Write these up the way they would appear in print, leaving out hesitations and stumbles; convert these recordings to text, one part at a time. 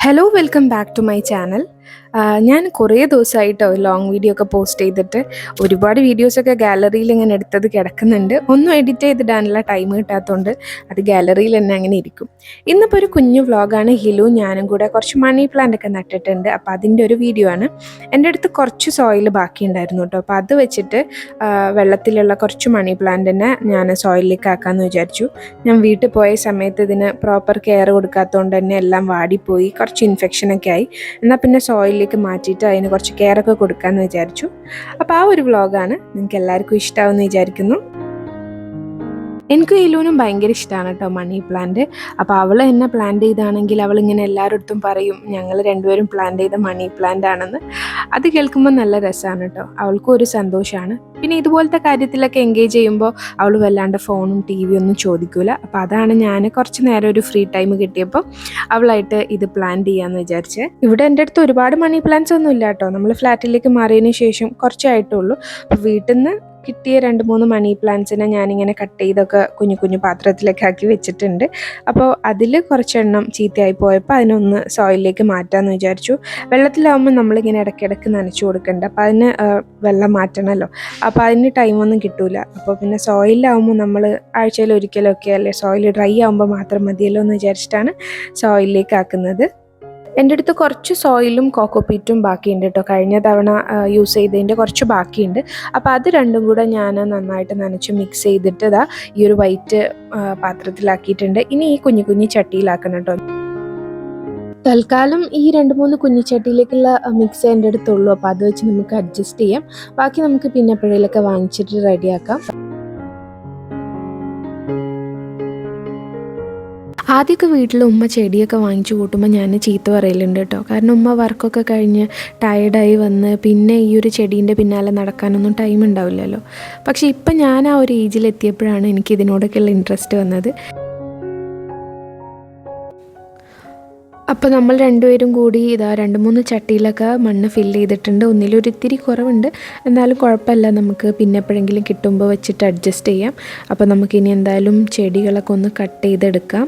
Hello welcome back to my channel. ഞാൻ കുറേ ദിവസമായിട്ടോ ലോങ് വീഡിയോ ഒക്കെ പോസ്റ്റ് ചെയ്തിട്ട് ഒരുപാട് വീഡിയോസൊക്കെ ഗാലറിയിൽ ഇങ്ങനെ എടുത്തത് കിടക്കുന്നുണ്ട്. ഒന്നും എഡിറ്റ് ചെയ്തിടാനുള്ള ടൈം കിട്ടാത്തതുകൊണ്ട് അത് ഗാലറിയിൽ തന്നെ അങ്ങനെ ഇരിക്കും. ഇന്നിപ്പോൾ ഒരു കുഞ്ഞു വ്ളോഗാണ്. ഹിലു ഞാനും കൂടെ കുറച്ച് മണി പ്ലാന്റ് ഒക്കെ നട്ടിട്ടുണ്ട്. അപ്പോൾ അതിൻ്റെ ഒരു വീഡിയോ ആണ്. എൻ്റെ അടുത്ത് കുറച്ച് സോയിൽ ബാക്കി ഉണ്ടായിരുന്നു കേട്ടോ. അപ്പോൾ അത് വെച്ചിട്ട് വെള്ളത്തിലുള്ള കുറച്ച് മണി പ്ലാന്റിനെ ഞാൻ സോയിലിലേക്ക് ആക്കാമെന്ന് വിചാരിച്ചു. ഞാൻ വീട്ടിൽ പോയ സമയത്ത് ഇതിന് പ്രോപ്പർ കെയർ കൊടുക്കാത്തതുകൊണ്ട് തന്നെ എല്ലാം വാടിപ്പോയി, കുറച്ച് ഇൻഫെക്ഷനൊക്കെ ആയി. എന്നാൽ പിന്നെ സോയിലിലേക്ക് മാറ്റിയിട്ട് അതിന് കുറച്ച് കെയർ ഒക്കെ കൊടുക്കാമെന്ന് വിചാരിച്ചു. അപ്പോൾ ആ ഒരു വ്ളോഗാണ്. നിങ്ങൾക്ക് എല്ലാവർക്കും ഇഷ്ടമാവുമെന്ന് വിചാരിക്കുന്നു. എനിക്ക് ഹിലുവിനും ഭയങ്കര ഇഷ്ടമാണ് കേട്ടോ മണി പ്ലാന്റ്. അപ്പോൾ അവൾ എന്നെ പ്ലാന്റ് ചെയ്താണെങ്കിൽ അവളിങ്ങനെ എല്ലാവരുടെ അടുത്തും പറയും ഞങ്ങൾ രണ്ടുപേരും പ്ലാന്റ് ചെയ്ത മണി പ്ലാന്റ് ആണെന്ന്. അത് കേൾക്കുമ്പോൾ നല്ല രസമാണ് കേട്ടോ. അവൾക്കും ഒരു സന്തോഷമാണ്. പിന്നെ ഇതുപോലത്തെ കാര്യത്തിലൊക്കെ എൻഗേജ് ചെയ്യുമ്പോൾ അവൾ വല്ലാണ്ട് ഫോണും ടി വി ഒന്നും ചോദിക്കൂല. അപ്പോൾ അതാണ് ഞാൻ കുറച്ച് നേരം ഒരു ഫ്രീ ടൈം കിട്ടിയപ്പോൾ അവളായിട്ട് ഇത് പ്ലാന്റ് ചെയ്യാമെന്ന് വിചാരിച്ചത്. ഇവിടെ എൻ്റെ അടുത്ത് ഒരുപാട് മണി പ്ലാന്റ്സ് ഒന്നും ഇല്ല കേട്ടോ. നമ്മൾ ഫ്ലാറ്റിലേക്ക് മാറിയതിന് ശേഷം കുറച്ചായിട്ടുള്ളൂ. അപ്പോൾ വീട്ടിൽ നിന്ന് കിട്ടിയ 2-3 മണി പ്ലാന്റ്സിനെ ഞാനിങ്ങനെ കട്ട് ചെയ്തൊക്കെ കുഞ്ഞു കുഞ്ഞു പാത്രത്തിലൊക്കെ ആക്കി വെച്ചിട്ടുണ്ട്. അപ്പോൾ അതിൽ കുറച്ചെണ്ണം ചീത്തയായി പോയപ്പോൾ അതിനൊന്ന് സോയിലിലേക്ക് മാറ്റാമെന്ന് വിചാരിച്ചു. വെള്ളത്തിലാവുമ്പോൾ നമ്മളിങ്ങനെ ഇടയ്ക്കിടയ്ക്ക് നനച്ചു കൊടുക്കണ്ട. അപ്പോൾ അതിന് വെള്ളം മാറ്റണമല്ലോ. അപ്പോൾ അതിന് ടൈമൊന്നും കിട്ടൂല. അപ്പോൾ പിന്നെ സോയിലാവുമ്പോൾ നമ്മൾ ആഴ്ചയിൽ ഒരിക്കലൊക്കെ അല്ലേ, സോയിൽ ഡ്രൈ ആകുമ്പോൾ മാത്രം മതിയല്ലോ എന്ന് വിചാരിച്ചിട്ടാണ് സോയിലിലേക്ക് ആക്കുന്നത്. എൻ്റെ അടുത്ത് കുറച്ച് സോയിലും കോക്കോപീറ്റും ബാക്കിയുണ്ട് കേട്ടോ. കഴിഞ്ഞ തവണ യൂസ് ചെയ്തതിൻ്റെ കുറച്ച് ബാക്കിയുണ്ട്. അപ്പോൾ അത് രണ്ടും കൂടെ ഞാൻ നന്നായിട്ട് നനച്ച് മിക്സ് ചെയ്തിട്ട് ഈ ഒരു വൈറ്റ് പാത്രത്തിലാക്കിയിട്ടുണ്ട്. ഇനി ഈ കുഞ്ഞു കുഞ്ഞു ചട്ടിയിലാക്കണം കേട്ടോ. തൽക്കാലം ഈ 2-3 കുഞ്ഞിച്ചട്ടിയിലേക്കുള്ള മിക്സ് എൻ്റെ അടുത്തുള്ളൂ. അപ്പോൾ അത് വെച്ച് നമുക്ക് അഡ്ജസ്റ്റ് ചെയ്യാം. ബാക്കി നമുക്ക് പിന്നെ എപ്പോഴേലൊക്കെ വാങ്ങിച്ചിട്ട് റെഡിയാക്കാം. ആദ്യമൊക്കെ വീട്ടിൽ ഉമ്മ ചെടിയൊക്കെ വാങ്ങിച്ചു കൂട്ടുമ്പോൾ ഞാൻ ചീത്ത പറയലുണ്ട് കേട്ടോ. കാരണം ഉമ്മ വർക്കൊക്കെ കഴിഞ്ഞ് ടയർഡായി വന്ന് പിന്നെ ഈ ഒരു ചെടീൻ്റെ പിന്നാലെ നടക്കാനൊന്നും ടൈം ഉണ്ടാവില്ലല്ലോ. പക്ഷേ ഇപ്പം ഞാൻ ആ ഒരു ഏജിലെത്തിയപ്പോഴാണ് എനിക്ക് ഇതിനോടൊക്കെയുള്ള ഇൻട്രസ്റ്റ് വന്നത്. അപ്പോൾ നമ്മൾ രണ്ടുപേരും കൂടി 2-3 ചട്ടിയിലൊക്കെ മണ്ണ് ഫില്ല് ചെയ്തിട്ടുണ്ട്. ഒന്നിലൊരു ഇത്തിരി കുറവുണ്ട്, എന്നാലും കുഴപ്പമില്ല. നമുക്ക് പിന്നെ എപ്പോഴെങ്കിലും കിട്ടുമ്പോൾ വെച്ചിട്ട് അഡ്ജസ്റ്റ് ചെയ്യാം. അപ്പോൾ നമുക്കിനി എന്തായാലും ചെടികളൊക്കെ ഒന്ന് കട്ട് ചെയ്തെടുക്കാം.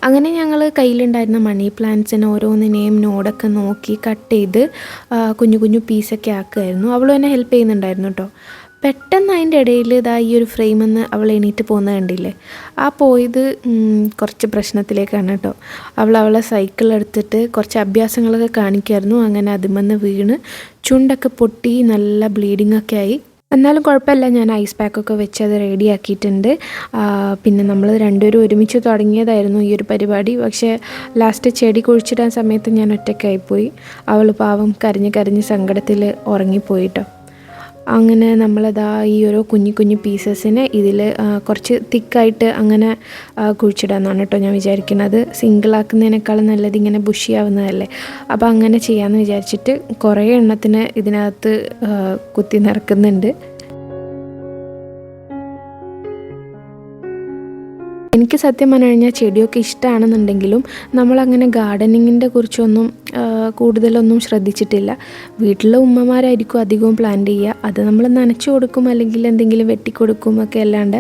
അങ്ങനെ ഞങ്ങൾ കയ്യിലുണ്ടായിരുന്ന മണി പ്ലാന്റ്സിനെ ഓരോന്നിനെയും നോടൊക്കെ നോക്കി കട്ട് ചെയ്ത് കുഞ്ഞു കുഞ്ഞു പീസൊക്കെ ആക്കുമായിരുന്നു. അവളും എന്നെ ഹെൽപ്പ് ചെയ്യുന്നുണ്ടായിരുന്നു കേട്ടോ. പെട്ടെന്ന് അതിൻ്റെ ഇടയിൽ ഈ ഒരു ഫ്രെയിമിൽ നിന്ന് അവൾ എണീറ്റ് പോകുന്നത് കണ്ടില്ലേ. ആ പോയത് കുറച്ച് പ്രശ്നത്തിലേക്കാണ് കേട്ടോ. അവളെ സൈക്കിൾ എടുത്തിട്ട് കുറച്ച് അഭ്യാസങ്ങളൊക്കെ കാണിക്കുമായിരുന്നു. അങ്ങനെ അതിന്മേന്ന് വീണ് ചുണ്ടൊക്കെ പൊട്ടി നല്ല ബ്ലീഡിങ് ഒക്കെ ആയി. എന്നാലും കുഴപ്പമില്ല, ഞാൻ ഐസ് പാക്കൊക്കെ വെച്ച് അത് റെഡിയാക്കിയിട്ടുണ്ട്. പിന്നെ നമ്മൾ രണ്ടുപേരും ഒരുമിച്ച് തുടങ്ങിയതായിരുന്നു ഈ ഒരു പരിപാടി. പക്ഷേ ലാസ്റ്റ് ചെടി കുഴിച്ചിടാൻ സമയത്ത് ഞാൻ ഒറ്റയ്ക്കായിപ്പോയി. അവൾ പാവം കരഞ്ഞ് സങ്കടത്തിൽ ഉറങ്ങിപ്പോയിട്ടോ. അങ്ങനെ ഈ ഓരോ കുഞ്ഞു പീസസിനെ ഇതിൽ കുറച്ച് തിക്കായിട്ട് അങ്ങനെ കുഴിച്ചിടാമെന്നാണ് കേട്ടോ ഞാൻ വിചാരിക്കുന്നത്. സിംഗിളാക്കുന്നതിനേക്കാളും നല്ലത് ഇങ്ങനെ ബുഷിയാവുന്നതല്ലേ. അപ്പോൾ അങ്ങനെ ചെയ്യാമെന്ന് വിചാരിച്ചിട്ട് കുറേ എണ്ണത്തിന് ഇതിനകത്ത് കുത്തി നിറക്കുന്നുണ്ട്. എനിക്ക് സത്യം പറഞ്ഞു കഴിഞ്ഞാൽ ചെടിയൊക്കെ ഇഷ്ടമാണെന്നുണ്ടെങ്കിലും നമ്മളങ്ങനെ ഗാർഡനിങ്ങിൻ്റെ കുറിച്ചൊന്നും കൂടുതലൊന്നും ശ്രദ്ധിച്ചിട്ടില്ല. വീട്ടിലെ ഉമ്മമാരായിരിക്കും അധികവും പ്ലാന്റ് ചെയ്യുക. അത് നമ്മൾ നനച്ചു കൊടുക്കും അല്ലെങ്കിൽ എന്തെങ്കിലും വെട്ടിക്കൊടുക്കും ഒക്കെ അല്ലാണ്ട്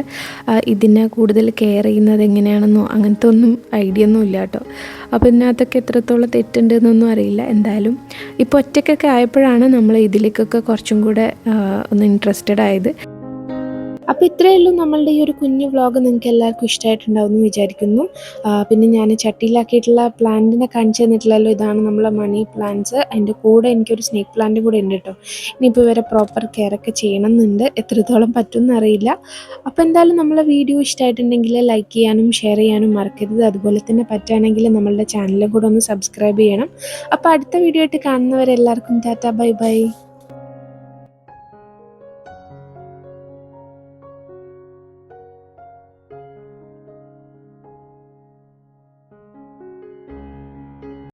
ഇതിനെ കൂടുതൽ കെയർ ചെയ്യുന്നത് എങ്ങനെയാണെന്നോ അങ്ങനത്തെ ഒന്നും ഐഡിയ ഒന്നും ഇല്ല കേട്ടോ. അപ്പോൾ ഇതിനകത്തൊക്കെ എത്രത്തോളം തെറ്റുണ്ടെന്നൊന്നും അറിയില്ല. എന്തായാലും ഇപ്പോൾ ഒറ്റയ്ക്കൊക്കെ ആയപ്പോഴാണ് നമ്മൾ ഇതിലേക്കൊക്കെ കുറച്ചും കൂടെ ഒന്ന് ഇൻട്രസ്റ്റഡ് ആയത്. അപ്പോൾ ഇത്രയേ ഉള്ളൂ നമ്മളുടെ ഈ ഒരു കുഞ്ഞു വ്ളോഗ്. നിങ്ങൾക്ക് എല്ലാവർക്കും ഇഷ്ടമായിട്ടുണ്ടാവും എന്ന് വിചാരിക്കുന്നു. പിന്നെ ഞാൻ ചട്ടിയിലാക്കിയിട്ടുള്ള പ്ലാന്റിനെ കാണിച്ചു തന്നിട്ടില്ലല്ലോ. ഇതാണ് നമ്മളെ മണി പ്ലാന്റ്സ്. അതിൻ്റെ കൂടെ എനിക്കൊരു സ്നേക്ക് പ്ലാന്റ് കൂടെ ഉണ്ട് കേട്ടോ. ഇനിയിപ്പോൾ ഇവരെ പ്രോപ്പർ കെയർ ഒക്കെ ചെയ്യണമെന്നുണ്ട്. എത്രത്തോളം പറ്റുമെന്ന് അറിയില്ല. അപ്പോൾ എന്തായാലും നമ്മളെ വീഡിയോ ഇഷ്ടമായിട്ടുണ്ടെങ്കിൽ ലൈക്ക് ചെയ്യാനും ഷെയർ ചെയ്യാനും മറക്കരുത്. അതുപോലെ തന്നെ പറ്റുകയാണെങ്കിൽ നമ്മളുടെ ചാനലും കൂടെ ഒന്ന് സബ്സ്ക്രൈബ് ചെയ്യണം. അപ്പോൾ അടുത്ത വീഡിയോ ആയിട്ട് കാണുന്നവരെല്ലാവർക്കും ടാറ്റ ബൈ ബൈ.